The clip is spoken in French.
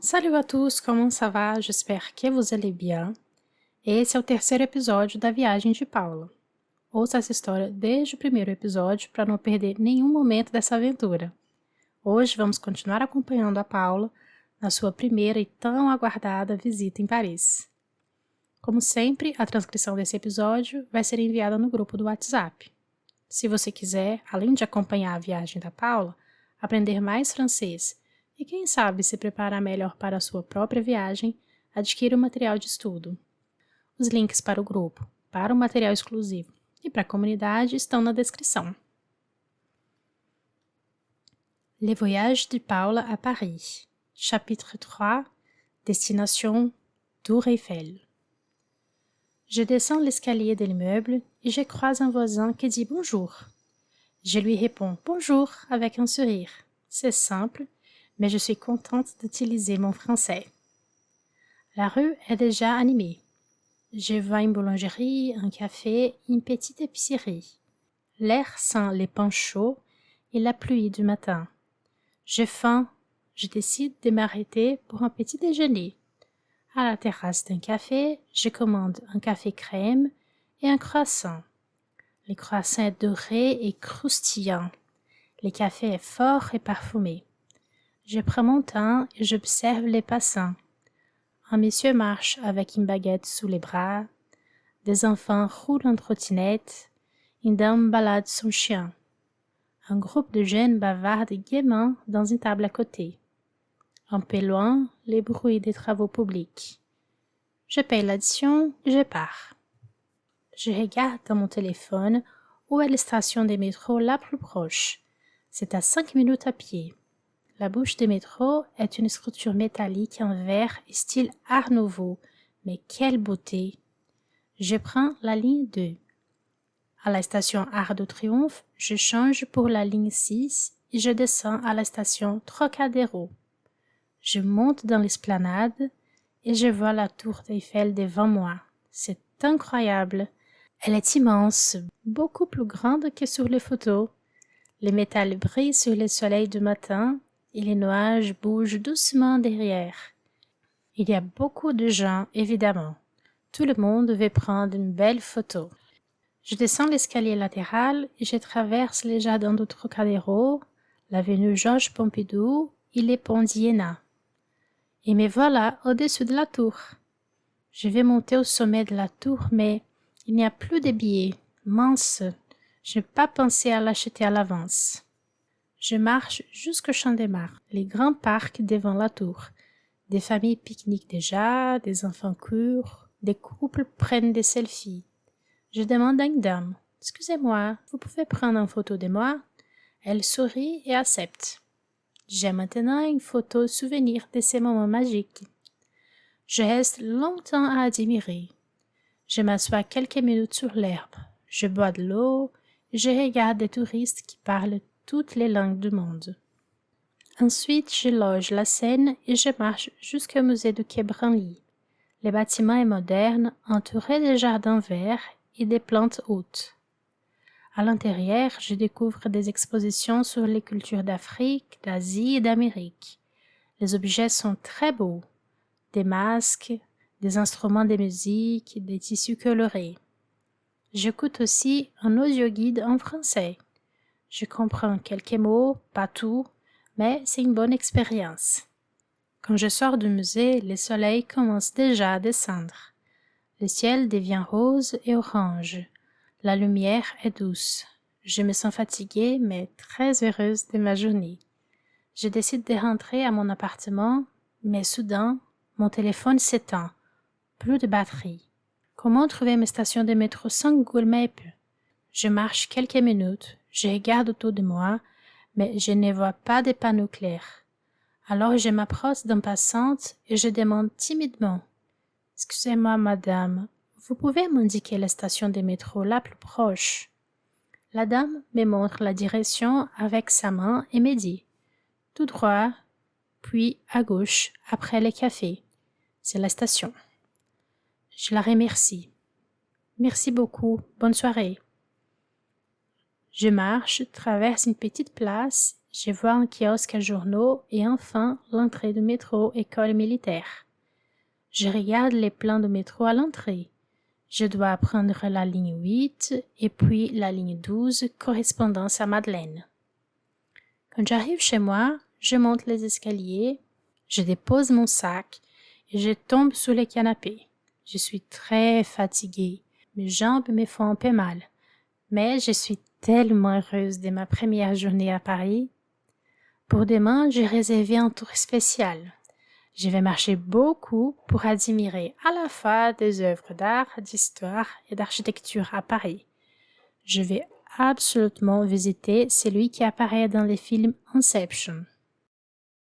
Salut à tous, como ça va? J'espère que vous allez bien. Esse é o terceiro episódio da viagem de Paula. Ouça essa história desde o primeiro episódio para não perder nenhum momento dessa aventura. Hoje vamos continuar acompanhando a Paula na sua primeira e tão aguardada visita em Paris. Como sempre, a transcrição desse episódio vai ser enviada no grupo do WhatsApp. Se você quiser, além de acompanhar a viagem da Paula, aprender mais francês e quem sabe se preparar melhor para a sua própria viagem, adquira o material de estudo. Os links para o grupo, para o material exclusivo e para a comunidade estão na descrição. Le voyage de Paula à Paris. Chapitre 3. Destination Tour Eiffel. Je descends l'escalier de l'immeuble et je croise un voisin qui dit bonjour. Je lui réponds bonjour avec un sourire. C'est simple, mais je suis contente d'utiliser mon français. La rue est déjà animée. Je vois une boulangerie, un café, une petite épicerie. L'air sent les pains chauds et la pluie du matin. J'ai faim. Je décide de m'arrêter pour un petit déjeuner. À la terrasse d'un café, je commande un café crème et un croissant. Le croissant est doré et croustillant. Le café est fort et parfumé. Je prends mon temps et j'observe les passants. Un monsieur marche avec une baguette sous les bras. Des enfants roulent en trottinette. Une dame balade son chien. Un groupe de jeunes bavardent gaiement dans une table à côté. Un peu loin, les bruits des travaux publics. Je paye l'addition et je pars. Je regarde dans mon téléphone où est la station de métro la plus proche. C'est à 5 minutes à pied. La bouche de métro est une structure métallique en verre et style Art Nouveau, mais quelle beauté! Je prends la ligne 2. À la station Arc de Triomphe, je change pour la ligne 6 et je descends à la station Trocadéro. Je monte dans l'esplanade et je vois la tour d'Eiffel devant moi. C'est incroyable. Elle est immense, beaucoup plus grande que sur les photos. Le métal brille sur le soleil du matin et les nuages bougent doucement derrière. Il y a beaucoup de gens, évidemment. Tout le monde veut prendre une belle photo. Je descends l'escalier latéral et je traverse les jardins du Trocadéro, l'avenue Georges Pompidou et les ponts d'Iéna. Et me voilà au-dessus de la tour. Je vais monter au sommet de la tour, mais il n'y a plus de billets. Mince, je n'ai pas pensé à l'acheter à l'avance. Je marche jusqu'au Champ de Mars, les grands parcs devant la tour. Des familles pique-niquent déjà, des enfants courent, des couples prennent des selfies. Je demande à une dame, « Excusez-moi, vous pouvez prendre une photo de moi ?» Elle sourit et accepte. J'ai maintenant une photo souvenir de ces moments magiques. Je reste longtemps à admirer. Je m'assois quelques minutes sur l'herbe. Je bois de l'eau et je regarde des touristes qui parlent toutes les langues du monde. Ensuite, je loge la Seine et je marche jusqu'au musée du Quai Branly. Le bâtiment est moderne, entouré de jardins verts et des plantes hautes. À l'intérieur, je découvre des expositions sur les cultures d'Afrique, d'Asie et d'Amérique. Les objets sont très beaux. Des masques, des instruments de musique, des tissus colorés. J'écoute aussi un audio-guide en français. Je comprends quelques mots, pas tout, mais c'est une bonne expérience. Quand je sors du musée, le soleil commence déjà à descendre. Le ciel devient rose et orange. La lumière est douce. Je me sens fatiguée, mais très heureuse de ma journée. Je décide de rentrer à mon appartement, mais soudain, mon téléphone s'éteint. Plus de batterie. Comment trouver mes stations de métro sans Google Maps? Je marche quelques minutes, je regarde autour de moi, mais je ne vois pas de panneaux clairs. Alors je m'approche d'une passante et je demande timidement, « Excusez-moi, madame, vous pouvez m'indiquer la station de métro la plus proche? » La dame me montre la direction avec sa main et me dit, « Tout droit, puis à gauche, après le café. C'est la station. » Je la remercie. « Merci beaucoup, bonne soirée. » Je marche, traverse une petite place, Je vois un kiosque à journaux et enfin l'entrée du métro école militaire. Je regarde les plans de métro à l'entrée. Je dois prendre la ligne 8 et puis la ligne 12 correspondance à Madeleine. Quand j'arrive chez moi, je monte les escaliers, je dépose mon sac et je tombe sur le canapé. Je suis très fatiguée, mes jambes me font un peu mal, mais je suis tellement heureuse de ma première journée à Paris. Pour demain, j'ai réservé un tour spécial. Je vais marcher beaucoup pour admirer à la fois des œuvres d'art, d'histoire et d'architecture à Paris. Je vais absolument visiter celui qui apparaît dans les films Inception.